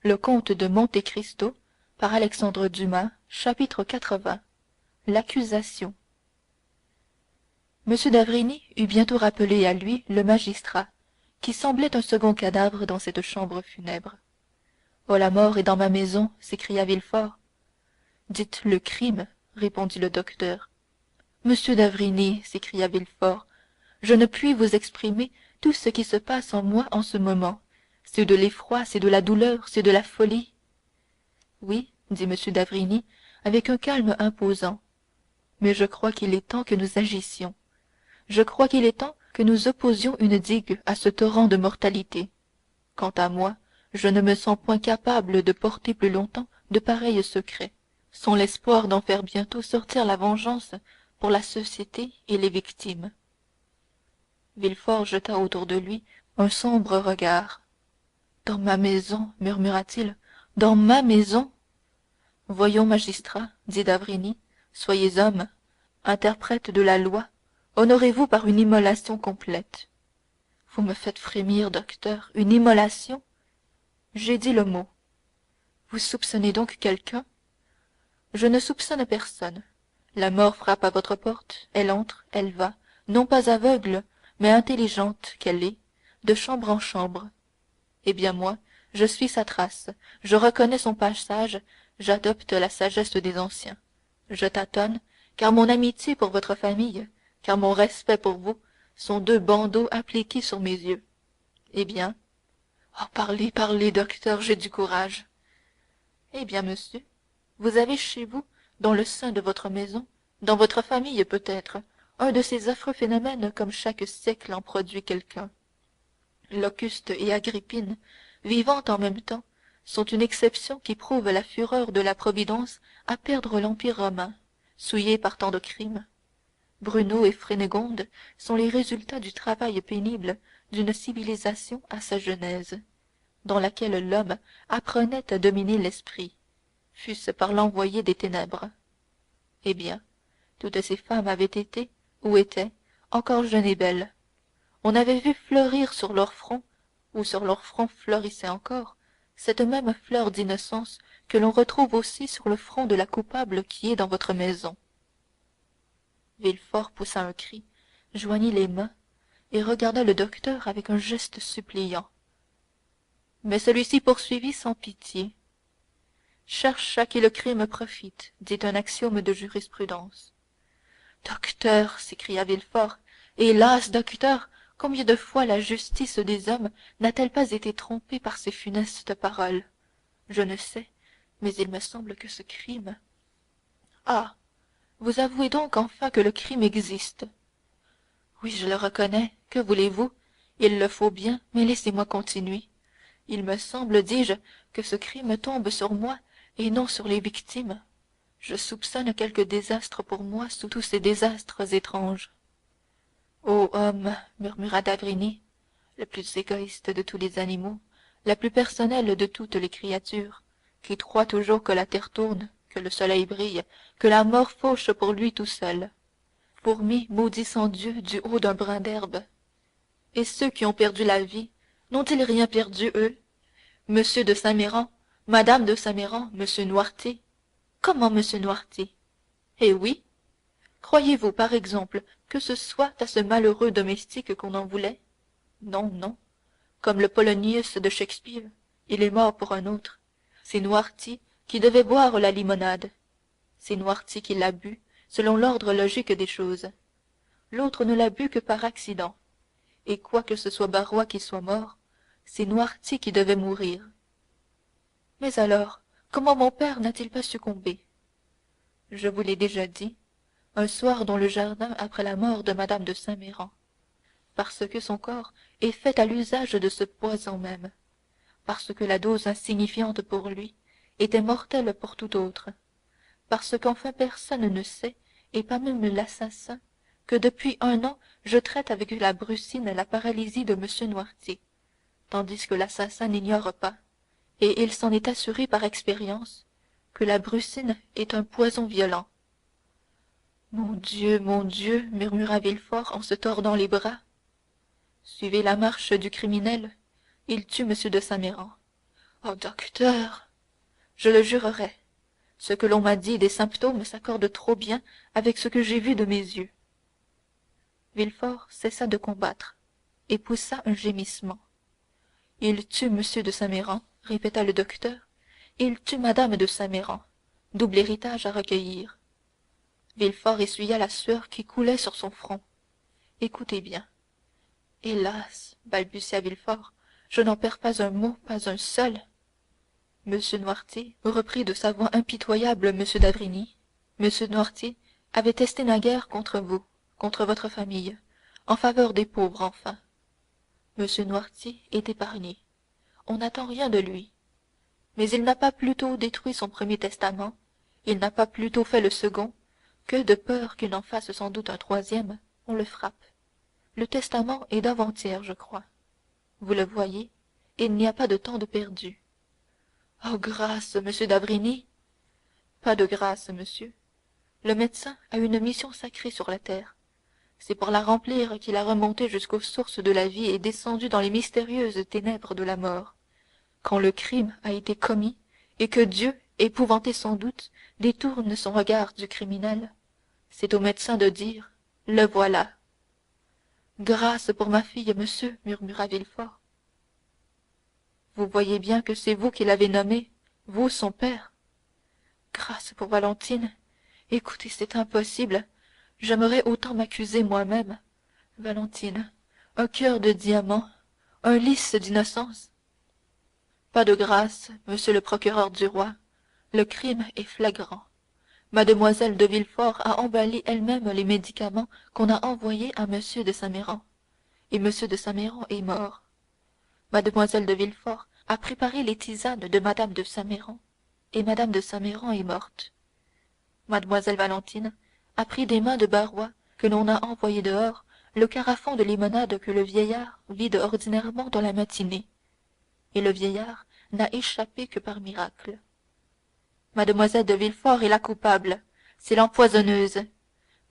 Le comte de Monte Cristo par Alexandre Dumas. Chapitre 80. L'accusation. M. d'avrigny eut bientôt rappelé à lui le magistrat, qui semblait un second cadavre dans cette chambre funèbre. Oh, la mort est dans ma maison, s'écria Villefort. Dites le crime, répondit le docteur. Monsieur d'avrigny, s'écria Villefort, je ne puis vous exprimer tout ce qui se passe en moi en ce moment. C'est de l'effroi, c'est de la douleur, c'est de la folie. Oui, dit M. d'avrigny avec un calme imposant, mais je crois qu'il est temps que nous agissions. Je crois qu'il est temps que nous opposions une digue à ce torrent de mortalité. Quant à moi, je ne me sens point capable de porter plus longtemps de pareils secrets, sans l'espoir d'en faire bientôt sortir la vengeance pour la société et les victimes. Villefort jeta autour de lui un sombre regard. Dans ma maison, murmura-t-il, dans ma maison. Voyons, magistrat, dit d'avrigny, soyez homme, interprète de la loi, honorez-vous par une immolation complète. Vous me faites frémir, docteur, une immolation? J'ai dit le mot. Vous soupçonnez donc quelqu'un? Je ne soupçonne personne. La mort frappe à votre porte, elle entre, elle va, non pas aveugle, mais intelligente qu'elle est, de chambre en chambre. Eh bien moi, je suis sa trace, je reconnais son passage, j'adopte la sagesse des anciens. Je tâtonne, car mon amitié pour votre famille, car mon respect pour vous, sont deux bandeaux appliqués sur mes yeux. Eh bien? Oh, parlez, parlez, docteur, j'ai du courage. Eh bien, monsieur, vous avez chez vous, dans le sein de votre maison, dans votre famille peut-être, un de ces affreux phénomènes comme chaque siècle en produit quelqu'un. Locuste et Agrippine, vivant en même temps, sont une exception qui prouve la fureur de la Providence à perdre l'Empire romain, souillé par tant de crimes. Bruno et Frénégonde sont les résultats du travail pénible d'une civilisation à sa genèse, dans laquelle l'homme apprenait à dominer l'esprit, fût-ce par l'envoyé des ténèbres. Eh bien, toutes ces femmes avaient été, ou étaient, encore jeunes et belles. On avait vu fleurir sur leur front, ou sur leur front fleurissait encore, cette même fleur d'innocence que l'on retrouve aussi sur le front de la coupable qui est dans votre maison. Villefort poussa un cri, joignit les mains et regarda le docteur avec un geste suppliant. Mais celui-ci poursuivit sans pitié. Cherche à qui le crime profite, dit un axiome de jurisprudence. Docteur, s'écria Villefort, hélas, docteur, combien de fois la justice des hommes n'a-t-elle pas été trompée par ces funestes paroles? Je ne sais, mais il me semble que ce crime... Ah, vous avouez donc enfin que le crime existe? Oui, je le reconnais. Que voulez-vous? Il le faut bien, mais laissez-moi continuer. Il me semble, dis-je, que ce crime tombe sur moi et non sur les victimes. Je soupçonne quelque désastre pour moi sous tous ces désastres étranges. Ô homme, murmura d'avrigny, le plus égoïste de tous les animaux, la plus personnelle de toutes les créatures, qui croit toujours que la terre tourne, que le soleil brille, que la mort fauche pour lui tout seul. Fourmi maudissant Dieu du haut d'un brin d'herbe. Et ceux qui ont perdu la vie, n'ont-ils rien perdu, eux? Monsieur de Saint-Méran, madame de Saint-Méran, monsieur Noirtier. Comment monsieur Noirtier? Eh oui. Croyez-vous, par exemple, que ce soit à ce malheureux domestique qu'on en voulait? Non, non. Comme le Polonius de Shakespeare, il est mort pour un autre. C'est Noirtier qui devait boire la limonade. C'est Noirtier qui l'a bu, selon l'ordre logique des choses. L'autre ne l'a bu que par accident. Et quoique ce soit Barrois qui soit mort, c'est Noirtier qui devait mourir. Mais alors, comment mon père n'a-t-il pas succombé? Je vous l'ai déjà dit, un soir dans le jardin après la mort de madame de Saint-Méran, parce que son corps est fait à l'usage de ce poison même, parce que la dose insignifiante pour lui était mortelle pour tout autre, parce qu'enfin personne ne sait, et pas même l'assassin, que depuis un an je traite avec la brucine la paralysie de M. Noirtier, tandis que l'assassin n'ignore pas, et il s'en est assuré par expérience, que la brucine est un poison violent. Mon Dieu, murmura Villefort en se tordant les bras. Suivez la marche du criminel, il tue M. de Saint Méran. Oh, docteur, je le jurerais. Ce que l'on m'a dit des symptômes s'accorde trop bien avec ce que j'ai vu de mes yeux. Villefort cessa de combattre et poussa un gémissement. Il tue monsieur de Saint Méran, répéta le docteur. Il tue madame de Saint Méran. Double héritage à recueillir. Villefort essuya la sueur qui coulait sur son front. Écoutez bien. Hélas, balbutia Villefort, je n'en perds pas un mot, pas un seul. Monsieur Noirtier, reprit de sa voix impitoyable monsieur d'avrigny, monsieur Noirtier avait testé naguère contre vous, contre votre famille, en faveur des pauvres enfin. Monsieur Noirtier est épargné. On n'attend rien de lui. Mais il n'a pas plus tôt détruit son premier testament, il n'a pas plus tôt fait le second, que, de peur qu'il n'en fasse sans doute un troisième, on le frappe. Le testament est d'avant-hier, je crois. Vous le voyez, il n'y a pas de temps de perdu. Oh, grâce, monsieur d'avrigny! Pas de grâce, monsieur. Le médecin a une mission sacrée sur la terre. C'est pour la remplir qu'il a remonté jusqu'aux sources de la vie et descendu dans les mystérieuses ténèbres de la mort. Quand le crime a été commis et que Dieu, épouvanté sans doute, détourne son regard du criminel, c'est au médecin de dire le voilà. Grâce pour ma fille, monsieur, murmura Villefort. Vous voyez bien que c'est vous qui l'avez nommé, vous, son père. Grâce pour Valentine. Écoutez, c'est impossible. J'aimerais autant m'accuser moi-même. Valentine, un cœur de diamant, un lys d'innocence. Pas de grâce, monsieur le procureur du roi. Le crime est flagrant. Mademoiselle de Villefort a emballé elle-même les médicaments qu'on a envoyés à monsieur de Saint Méran. Et monsieur de Saint Méran est mort. Mademoiselle de Villefort a préparé les tisanes de madame de Saint Méran, et madame de Saint Méran est morte. Mademoiselle Valentine a pris des mains de Barrois, que l'on a envoyé dehors, le carafon de limonade que le vieillard vide ordinairement dans la matinée. Et le vieillard n'a échappé que par miracle. Mademoiselle de Villefort est la coupable, c'est l'empoisonneuse.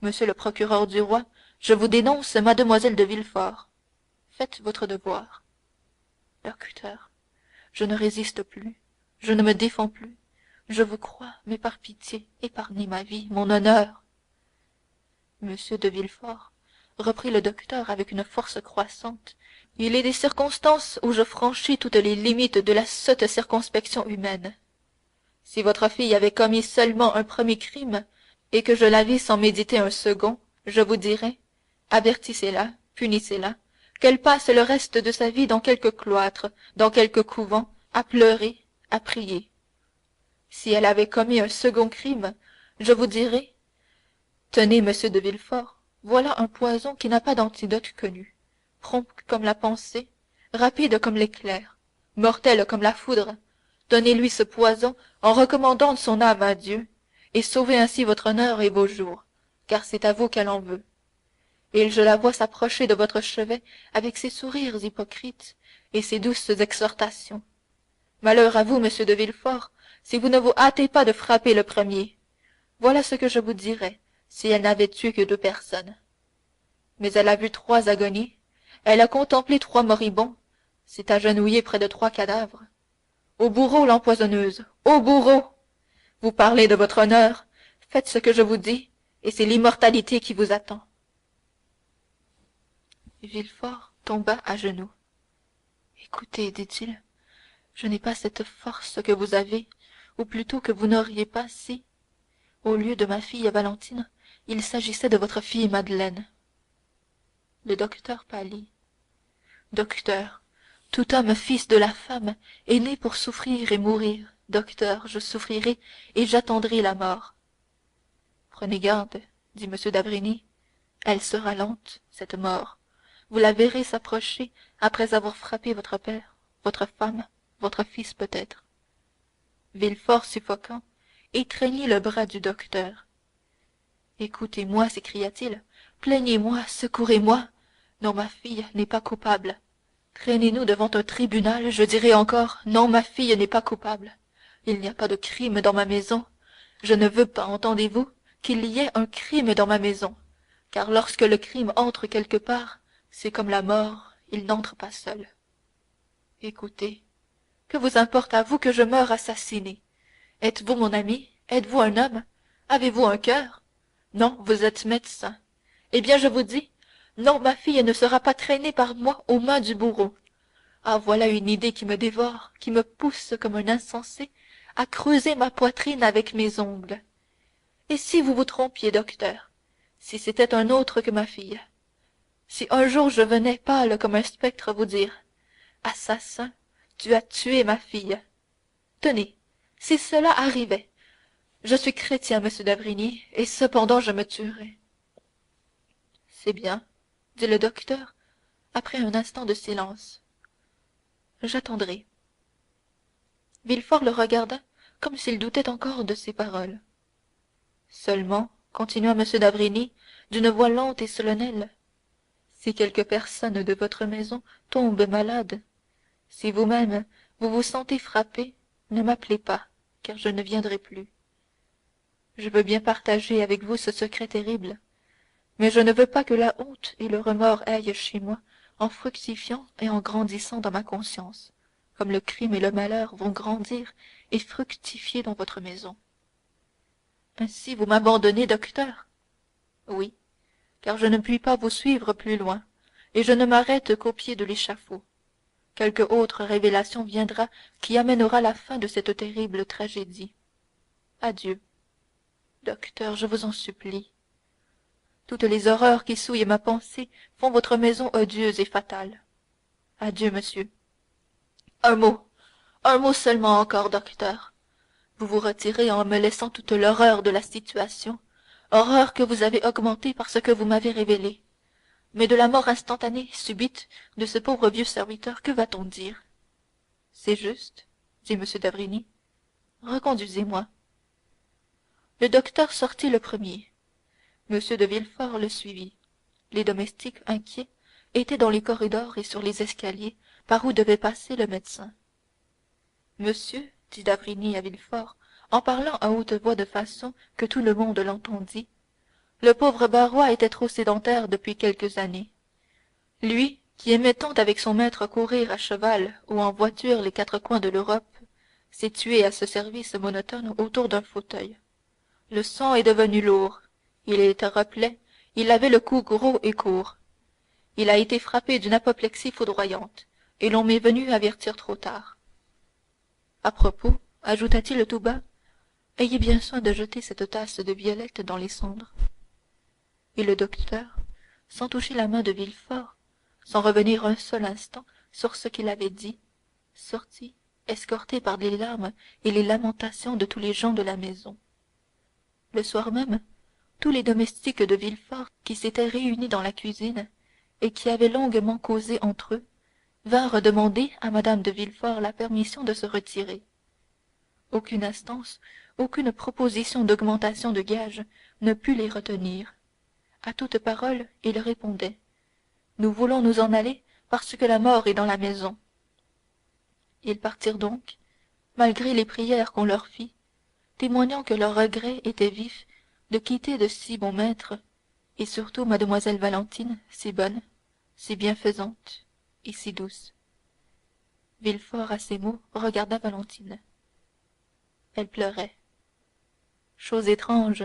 Monsieur le procureur du roi, je vous dénonce mademoiselle de Villefort. Faites votre devoir. Docteur, je ne résiste plus, je ne me défends plus. Je vous crois, mais par pitié, épargnez ma vie, mon honneur. Monsieur de Villefort, reprit le docteur avec une force croissante, il est des circonstances où je franchis toutes les limites de la sotte circonspection humaine. Si votre fille avait commis seulement un premier crime, et que je la vis sans méditer un second, je vous dirais, avertissez-la, punissez-la, qu'elle passe le reste de sa vie dans quelque cloître, dans quelque couvent, à pleurer, à prier. Si elle avait commis un second crime, je vous dirais, tenez, monsieur de Villefort, voilà un poison qui n'a pas d'antidote connu, prompt comme la pensée, rapide comme l'éclair, mortel comme la foudre. Donnez-lui ce poison en recommandant son âme à Dieu, et sauvez ainsi votre honneur et vos jours, car c'est à vous qu'elle en veut. Et je la vois s'approcher de votre chevet avec ses sourires hypocrites et ses douces exhortations. Malheur à vous, monsieur de Villefort, si vous ne vous hâtez pas de frapper le premier. Voilà ce que je vous dirais, si elle n'avait tué que 2 personnes. Mais elle a vu 3 agonies, elle a contemplé 3 moribonds, s'est agenouillée près de 3 cadavres. Au bourreau, l'empoisonneuse, au bourreau! Vous parlez de votre honneur, faites ce que je vous dis, et c'est l'immortalité qui vous attend. Villefort tomba à genoux. Écoutez, dit-il, je n'ai pas cette force que vous avez, ou plutôt que vous n'auriez pas si, au lieu de ma fille Valentine, il s'agissait de votre fille Madeleine. Le docteur pâlit. Docteur, tout homme fils de la femme est né pour souffrir et mourir. Docteur, je souffrirai et j'attendrai la mort. Prenez garde, dit M. d'avrigny, elle sera lente, cette mort. Vous la verrez s'approcher après avoir frappé votre père, votre femme, votre fils peut-être. Villefort, suffocant, étreignit le bras du docteur. Écoutez-moi, s'écria-t-il, plaignez-moi, secourez-moi. Non, ma fille n'est pas coupable. Traînez-nous devant un tribunal, je dirai encore, non, ma fille n'est pas coupable. Il n'y a pas de crime dans ma maison. Je ne veux pas, entendez-vous, qu'il y ait un crime dans ma maison, car lorsque le crime entre quelque part, c'est comme la mort, il n'entre pas seul. Écoutez, Que vous importe à vous que je meure assassiné? Êtes-vous mon ami? Êtes-vous un homme? Avez-vous un cœur? Non, vous êtes médecin. Eh bien, je vous dis, non, ma fille ne sera pas traînée par moi aux mains du bourreau. Ah, voilà une idée qui me dévore, qui me pousse comme un insensé à creuser ma poitrine avec mes ongles. Et si vous vous trompiez, docteur? Si c'était un autre que ma fille? Si un jour je venais pâle comme un spectre vous dire: assassin, tu as tué ma fille. Tenez, si cela arrivait, je suis chrétien, monsieur d'avrigny, et cependant je me tuerais. C'est bien, dit le docteur, après un instant de silence. J'attendrai. Villefort le regarda comme s'il doutait encore de ses paroles. Seulement, continua M. d'avrigny d'une voix lente et solennelle, si quelque personne de votre maison tombe malade, si vous-même vous vous sentez frappé, ne m'appelez pas, car je ne viendrai plus. Je veux bien partager avec vous ce secret terrible, mais je ne veux pas que la honte et le remords aillent chez moi en fructifiant et en grandissant dans ma conscience, comme le crime et le malheur vont grandir et fructifier dans votre maison. Ainsi vous m'abandonnez, docteur? Oui, car je ne puis pas vous suivre plus loin, et je ne m'arrête qu'au pied de l'échafaud. Quelque autre révélation viendra qui amènera la fin de cette terrible tragédie. Adieu. Docteur, je vous en supplie. Toutes les horreurs qui souillent ma pensée font votre maison odieuse et fatale. Adieu, monsieur. Un mot seulement encore, docteur. Vous vous retirez en me laissant toute l'horreur de la situation, horreur que vous avez augmentée par ce que vous m'avez révélé. Mais de la mort instantanée, subite, de ce pauvre vieux serviteur, que va-t-on dire? C'est juste, dit M. d'avrigny. Reconduisez-moi. Le docteur sortit le premier. M. de Villefort le suivit. Les domestiques, inquiets, étaient dans les corridors et sur les escaliers par où devait passer le médecin. Monsieur, dit d'avrigny à Villefort, en parlant à haute voix de façon que tout le monde l'entendit, le pauvre Barrois était trop sédentaire depuis quelques années. Lui, qui aimait tant avec son maître courir à cheval ou en voiture les quatre coins de l'Europe, s'est tué à ce service monotone autour d'un fauteuil. Le sang est devenu lourd, il était replet, il avait le cou gros et court. Il a été frappé d'une apoplexie foudroyante, et l'on m'est venu avertir trop tard. À propos, ajouta-t-il tout bas, ayez bien soin de jeter cette tasse de violette dans les cendres. Et le docteur, sans toucher la main de Villefort, sans revenir un seul instant sur ce qu'il avait dit, sortit, escorté par les larmes et les lamentations de tous les gens de la maison. Le soir même, tous les domestiques de Villefort qui s'étaient réunis dans la cuisine et qui avaient longuement causé entre eux, vinrent demander à mme de Villefort la permission de se retirer. Aucune instance, aucune proposition d'augmentation de gages ne put les retenir. À toute parole, ils répondaient: nous voulons nous en aller parce que la mort est dans la maison. Ils partirent donc, malgré les prières qu'on leur fit, témoignant que leur regret était vif de quitter de si bons maîtres, et surtout mademoiselle Valentine, si bonne, si bienfaisante et si douce. Villefort, à ces mots, regarda Valentine. Elle pleurait. Chose étrange,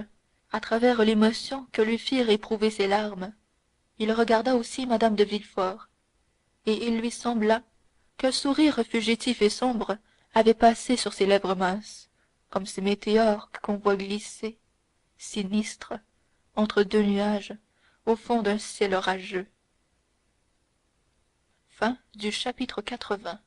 à travers l'émotion que lui firent éprouver ses larmes, il regarda aussi mme de Villefort, et il lui sembla qu'un sourire fugitif et sombre avait passé sur ses lèvres minces, comme ces météores qu'on voit glisser, sinistres, entre deux nuages, au fond d'un ciel orageux. Chapitre 80.